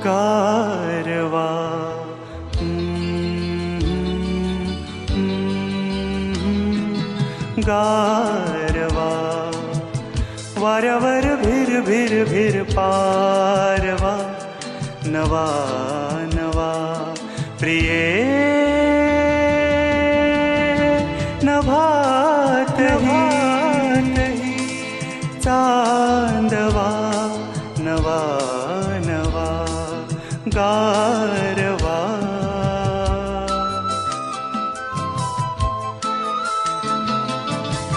गारवा गारवा वाऱ्यावर भिर भिर भिर पारवा नवा नवा प्रिये नभातही चांदवा नवा नवा गारवा